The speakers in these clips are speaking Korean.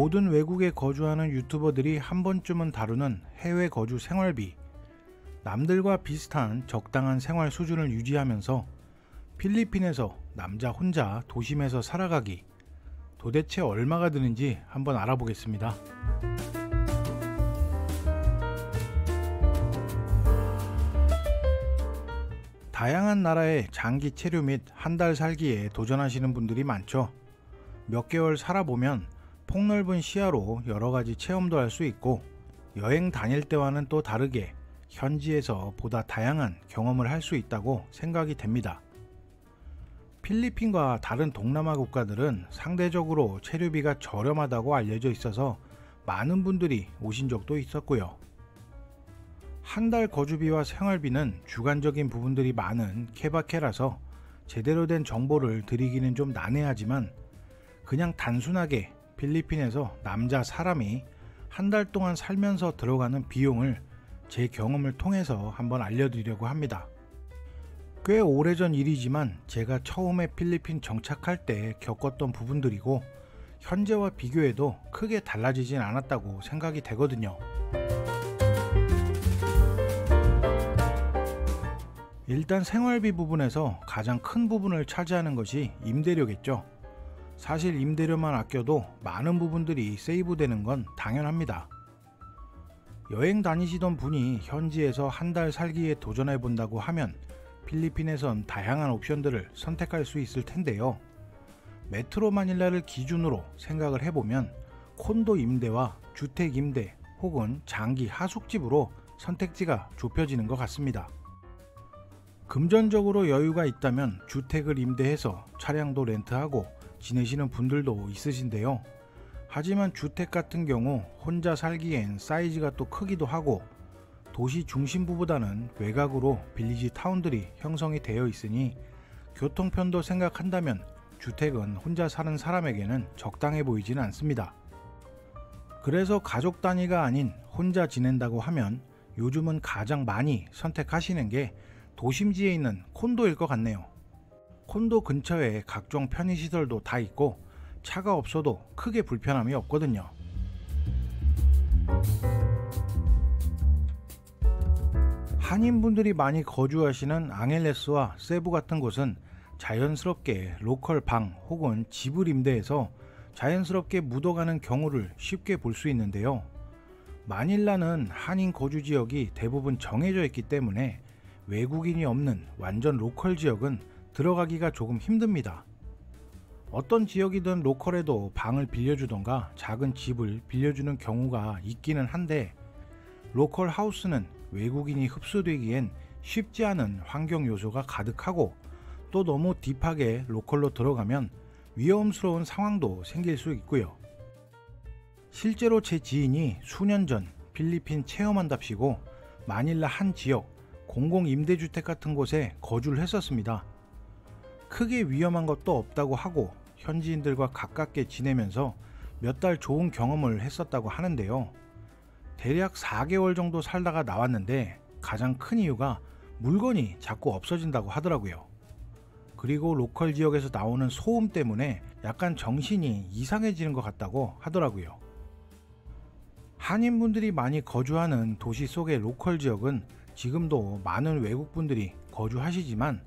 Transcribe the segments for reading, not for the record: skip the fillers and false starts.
모든 외국에 거주하는 유튜버들이 한 번쯤은 다루는 해외 거주 생활비. 남들과 비슷한 적당한 생활 수준을 유지하면서 필리핀에서 남자 혼자 도심에서 살아가기. 도대체 얼마가 드는지 한번 알아보겠습니다. 다양한 나라의 장기 체류 및 한 달 살기에 도전하시는 분들이 많죠. 몇 개월 살아보면 폭넓은 시야로 여러가지 체험도 할 수 있고, 여행 다닐 때와는 또 다르게 현지에서 보다 다양한 경험을 할 수 있다고 생각이 됩니다. 필리핀과 다른 동남아 국가들은 상대적으로 체류비가 저렴하다고 알려져 있어서 많은 분들이 오신 적도 있었고요. 한 달 거주비와 생활비는 주관적인 부분들이 많은 케바케라서 제대로 된 정보를 드리기는 좀 난해하지만, 그냥 단순하게 필리핀에서 남자 사람이 한 달 동안 살면서 들어가는 비용을 제 경험을 통해서 한번 알려드리려고 합니다. 꽤 오래전 일이지만 제가 처음에 필리핀 정착할 때 겪었던 부분들이고, 현재와 비교해도 크게 달라지진 않았다고 생각이 되거든요. 일단 생활비 부분에서 가장 큰 부분을 차지하는 것이 임대료겠죠. 사실 임대료만 아껴도 많은 부분들이 세이브 되는 건 당연합니다. 여행 다니시던 분이 현지에서 한 달 살기에 도전해 본다고 하면 필리핀에선 다양한 옵션들을 선택할 수 있을 텐데요. 메트로 마닐라를 기준으로 생각을 해보면 콘도 임대와 주택 임대 혹은 장기 하숙집으로 선택지가 좁혀지는 것 같습니다. 금전적으로 여유가 있다면 주택을 임대해서 차량도 렌트하고 지내시는 분들도 있으신데요. 하지만 주택 같은 경우 혼자 살기엔 사이즈가 또 크기도 하고, 도시 중심부보다는 외곽으로 빌리지 타운들이 형성이 되어 있으니 교통편도 생각한다면 주택은 혼자 사는 사람에게는 적당해 보이지는 않습니다. 그래서 가족 단위가 아닌 혼자 지낸다고 하면 요즘은 가장 많이 선택하시는 게 도심지에 있는 콘도일 것 같네요. 콘도 근처에 각종 편의시설도 다 있고 차가 없어도 크게 불편함이 없거든요. 한인분들이 많이 거주하시는 앙헬레스와 세부 같은 곳은 자연스럽게 로컬 방 혹은 집을 임대해서 자연스럽게 묻어가는 경우를 쉽게 볼 수 있는데요. 마닐라는 한인 거주 지역이 대부분 정해져 있기 때문에 외국인이 없는 완전 로컬 지역은 들어가기가 조금 힘듭니다. 어떤 지역이든 로컬에도 방을 빌려주던가 작은 집을 빌려주는 경우가 있기는 한데, 로컬 하우스는 외국인이 흡수되기엔 쉽지 않은 환경 요소가 가득하고, 또 너무 딥하게 로컬로 들어가면 위험스러운 상황도 생길 수 있고요. 실제로 제 지인이 수년 전 필리핀 체험한답시고 마닐라 한 지역 공공임대주택 같은 곳에 거주를 했었습니다. 크게 위험한 것도 없다고 하고 현지인들과 가깝게 지내면서 몇 달 좋은 경험을 했었다고 하는데요. 대략 4개월 정도 살다가 나왔는데 가장 큰 이유가 물건이 자꾸 없어진다고 하더라고요. 그리고 로컬 지역에서 나오는 소음 때문에 약간 정신이 이상해지는 것 같다고 하더라고요. 한인분들이 많이 거주하는 도시 속의 로컬 지역은 지금도 많은 외국분들이 거주하시지만,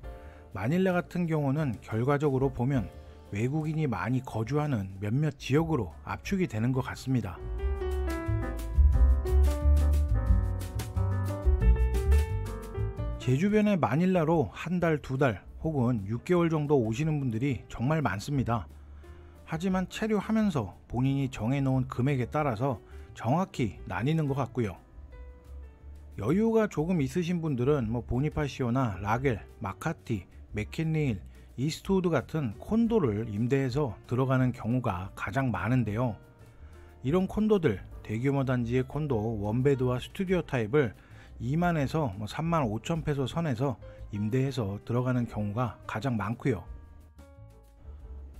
마닐라 같은 경우는 결과적으로 보면 외국인이 많이 거주하는 몇몇 지역으로 압축이 되는 것 같습니다. 제 주변에 마닐라로 한 달, 두 달 혹은 6개월 정도 오시는 분들이 정말 많습니다. 하지만 체류하면서 본인이 정해놓은 금액에 따라서 정확히 나뉘는 것 같고요. 여유가 조금 있으신 분들은 보니파시오나 라겔, 마카티, 맥킨리힐, 이스트우드 같은 콘도를 임대해서 들어가는 경우가 가장 많은데요. 이런 콘도들, 대규모 단지의 콘도 원베드와 스튜디오 타입을 2만에서 3만 5천 페소 선에서 임대해서 들어가는 경우가 가장 많고요.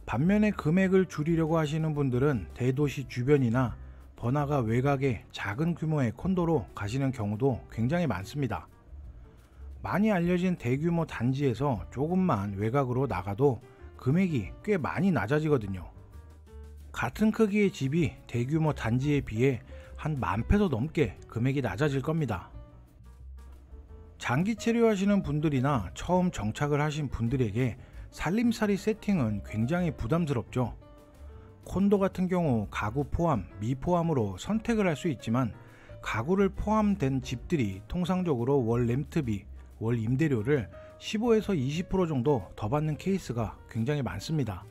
반면에 금액을 줄이려고 하시는 분들은 대도시 주변이나 번화가 외곽의 작은 규모의 콘도로 가시는 경우도 굉장히 많습니다. 많이 알려진 대규모 단지에서 조금만 외곽으로 나가도 금액이 꽤 많이 낮아지거든요. 같은 크기의 집이 대규모 단지에 비해 한 10,000페소 넘게 금액이 낮아질 겁니다. 장기 체류하시는 분들이나 처음 정착을 하신 분들에게 살림살이 세팅은 굉장히 부담스럽죠. 콘도 같은 경우 가구 포함, 미포함으로 선택을 할 수 있지만 가구를 포함된 집들이 통상적으로 월 렌트비, 월 임대료를 15에서 20% 정도 더 받는 케이스가 굉장히 많습니다.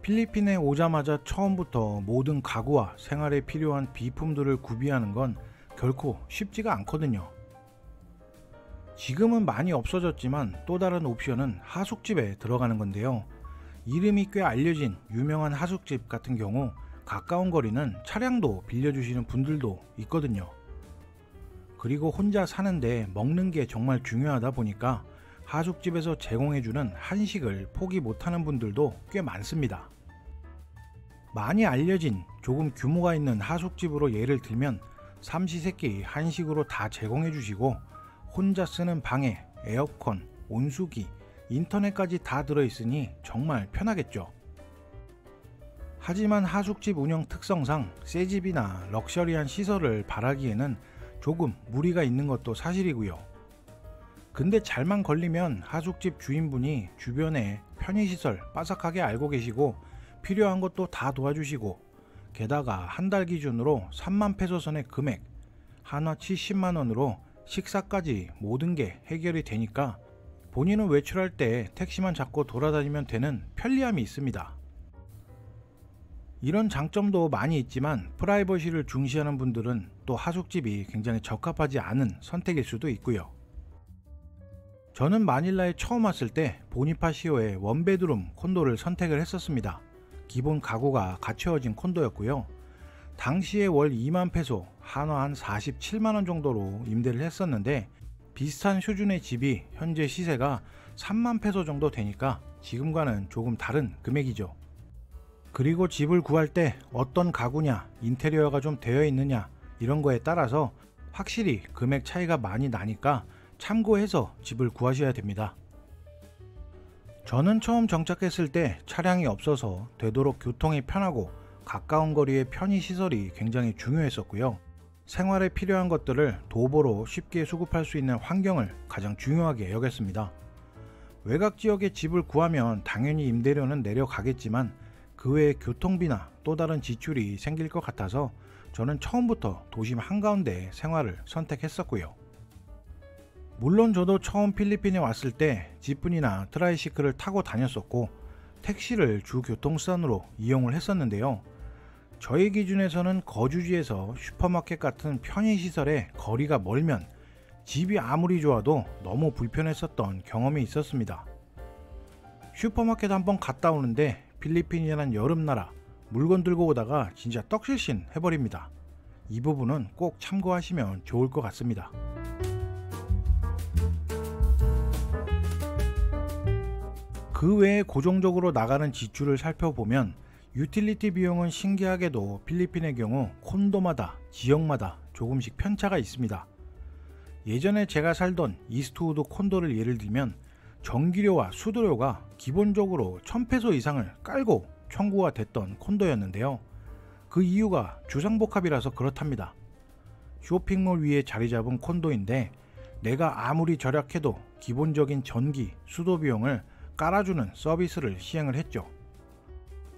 필리핀에 오자마자 처음부터 모든 가구와 생활에 필요한 비품들을 구비하는 건 결코 쉽지가 않거든요. 지금은 많이 없어졌지만 또 다른 옵션은 하숙집에 들어가는 건데요. 이름이 꽤 알려진 유명한 하숙집 같은 경우 가까운 거리는 차량도 빌려주시는 분들도 있거든요. 그리고 혼자 사는데 먹는 게 정말 중요하다 보니까 하숙집에서 제공해주는 한식을 포기 못하는 분들도 꽤 많습니다. 많이 알려진 조금 규모가 있는 하숙집으로 예를 들면 삼시세끼 한식으로 다 제공해주시고 혼자 쓰는 방에 에어컨, 온수기, 인터넷까지 다 들어있으니 정말 편하겠죠. 하지만 하숙집 운영 특성상 새 집이나 럭셔리한 시설을 바라기에는 조금 무리가 있는 것도 사실이고요. 근데 잘만 걸리면 하숙집 주인분이 주변에 편의시설 빠삭하게 알고 계시고 필요한 것도 다 도와주시고 게다가 한 달 기준으로 30,000페소 선의 금액, 한화 70만원으로 식사까지 모든 게 해결이 되니까 본인은 외출할 때 택시만 잡고 돌아다니면 되는 편리함이 있습니다. 이런 장점도 많이 있지만 프라이버시를 중시하는 분들은 또 하숙집이 굉장히 적합하지 않은 선택일 수도 있고요. 저는 마닐라에 처음 왔을 때 보니파시오의 원베드룸 콘도를 선택을 했었습니다. 기본 가구가 갖춰진 콘도였고요. 당시에 월 20,000페소, 한화 한 47만원 정도로 임대를 했었는데 비슷한 수준의 집이 현재 시세가 30,000페소 정도 되니까 지금과는 조금 다른 금액이죠. 그리고 집을 구할 때 어떤 가구냐, 인테리어가 좀 되어 있느냐 이런 거에 따라서 확실히 금액 차이가 많이 나니까 참고해서 집을 구하셔야 됩니다. 저는 처음 정착했을 때 차량이 없어서 되도록 교통이 편하고 가까운 거리의 편의시설이 굉장히 중요했었고요. 생활에 필요한 것들을 도보로 쉽게 수급할 수 있는 환경을 가장 중요하게 여겼습니다. 외곽 지역에 집을 구하면 당연히 임대료는 내려가겠지만 그 외에 교통비나 또 다른 지출이 생길 것 같아서 저는 처음부터 도심 한가운데 생활을 선택했었고요. 물론 저도 처음 필리핀에 왔을 때 지프니나 트라이시클을 타고 다녔었고 택시를 주 교통수단으로 이용을 했었는데요. 저희 기준에서는 거주지에서 슈퍼마켓 같은 편의시설에 거리가 멀면 집이 아무리 좋아도 너무 불편했었던 경험이 있었습니다. 슈퍼마켓 한번 갔다 오는데 필리핀이란 여름나라 물건 들고 오다가 진짜 떡실신 해버립니다. 이 부분은 꼭 참고하시면 좋을 것 같습니다. 그 외에 고정적으로 나가는 지출을 살펴보면 유틸리티 비용은 신기하게도 필리핀의 경우 콘도마다 지역마다 조금씩 편차가 있습니다. 예전에 제가 살던 이스트우드 콘도를 예를 들면 전기료와 수도료가 기본적으로 1,000페소 이상을 깔고 청구가 됐던 콘도였는데요. 그 이유가 주상복합이라서 그렇답니다. 쇼핑몰 위에 자리 잡은 콘도인데 내가 아무리 절약해도 기본적인 전기, 수도 비용을 깔아주는 서비스를 시행을 했죠.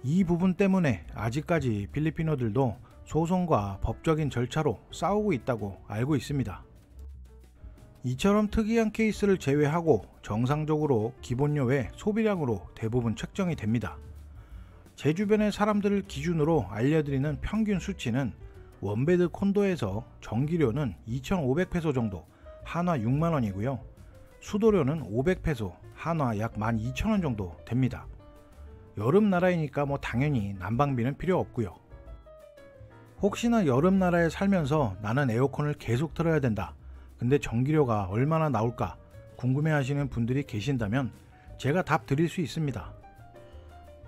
이 부분 때문에 아직까지 필리핀어들도 소송과 법적인 절차로 싸우고 있다고 알고 있습니다. 이처럼 특이한 케이스를 제외하고 정상적으로 기본료 외 소비량으로 대부분 책정이 됩니다. 제 주변의 사람들을 기준으로 알려드리는 평균 수치는 원베드 콘도에서 전기료는 2,500페소 정도, 한화 6만원이고요. 수도료는 500페소, 한화 약 12,000원 정도 됩니다. 여름 나라이니까 당연히 난방비는 필요 없고요. 혹시나 여름 나라에 살면서 나는 에어컨을 계속 틀어야 된다. 근데 전기료가 얼마나 나올까 궁금해 하시는 분들이 계신다면 제가 답 드릴 수 있습니다.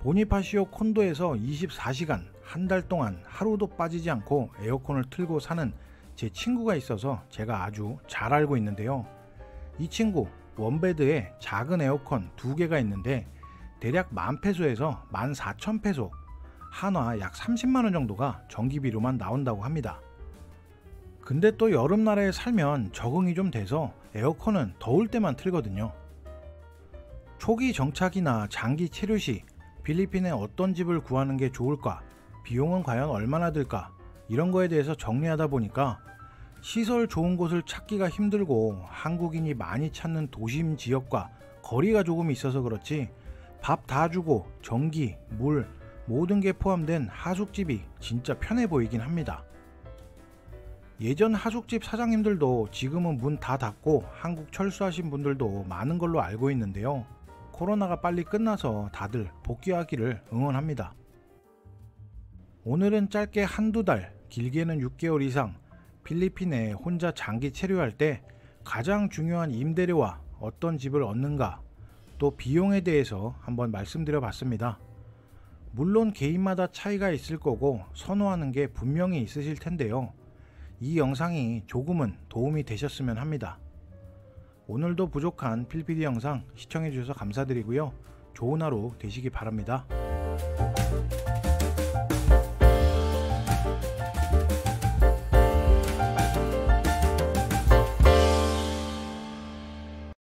보니파시오 콘도에서 24시간 한 달 동안 하루도 빠지지 않고 에어컨을 틀고 사는 제 친구가 있어서 제가 아주 잘 알고 있는데요. 이 친구 원베드에 작은 에어컨 2개가 있는데 대략 10,000페소에서 14,000페소, 한화 약 30만원 정도가 전기비로만 나온다고 합니다. 근데 또 여름나라에 살면 적응이 좀 돼서 에어컨은 더울 때만 틀거든요. 초기 정착이나 장기 체류 시 필리핀에 어떤 집을 구하는 게 좋을까, 비용은 과연 얼마나 들까, 이런 거에 대해서 정리하다 보니까 시설 좋은 곳을 찾기가 힘들고 한국인이 많이 찾는 도심 지역과 거리가 조금 있어서 그렇지 밥 다 주고 전기, 물 모든 게 포함된 하숙집이 진짜 편해 보이긴 합니다. 예전 하숙집 사장님들도 지금은 문 다 닫고 한국 철수하신 분들도 많은 걸로 알고 있는데요. 코로나가 빨리 끝나서 다들 복귀하기를 응원합니다. 오늘은 짧게 한두 달, 길게는 6개월 이상 필리핀에 혼자 장기 체류할 때 가장 중요한 임대료와 어떤 집을 얻는가, 또 비용에 대해서 한번 말씀드려 봤습니다. 물론 개인마다 차이가 있을 거고 선호하는 게 분명히 있으실 텐데요. 이 영상이 조금은 도움이 되셨으면 합니다. 오늘도 부족한 필피디 영상 시청해 주셔서 감사드리고요. 좋은 하루 되시기 바랍니다.